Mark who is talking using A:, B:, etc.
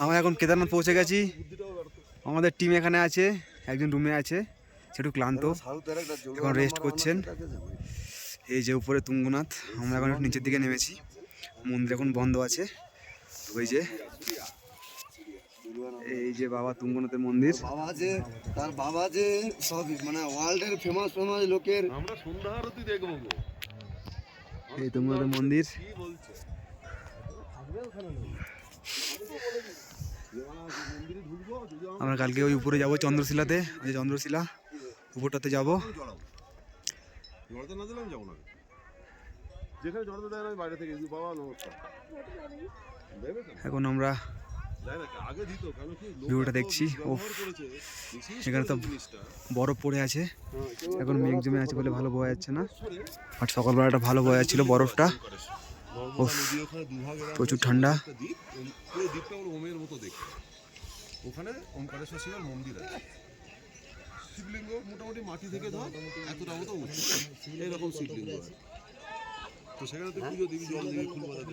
A: আমরা এখন কেদারনাথ পৌঁছে গেছি। আমাদের টিম এখানে আছে, একজন রুমে আছে, সেটু ক্লান্ত, এখন রেস্ট করছেন। এই যে উপরে তুঙ্গনাথ, আমরা এখন নিচের দিকে নেমেছি। মন্দির এখন বন্ধ আছে। ওই যে এই যে বাবা তুঙ্গনাথের মন্দির।
B: বাবা যে তার বাবা যে সব মানে ওয়ার্ল্ডের ফেমাস লোকের। আমরা সন্ধ্যা আরতি দেখবো।
A: এই তুঙ্গনাথের মন্দির। আমরা কালকে ওই উপরে যাবো চন্দ্রশিলাতে, ওই চন্দ্রশিলা উপরটাতে যাবো। এখন আমরা ভিউটা দেখছি। ও সেখানে তো বরফ পড়ে আছে, এখন মেঘ জমে আছে বলে ভালো বোঝা যাচ্ছে না। আর সকালবেলাটা ভালো বোঝা যাচ্ছিল বরফটা। প্রচুর ঠান্ডা।
B: ওখানে ওমকারেশ্বর শিবের মন্দির আছে। শিবলিঙ্গ মোটামুটি মাটি থেকে ধর এতটা মতো উঁচু, এইরকম শিবলিঙ্গ আছে। তো সেখানে তুই পুজো দিবি, জল দিবি, ফুল বাঁধাবি।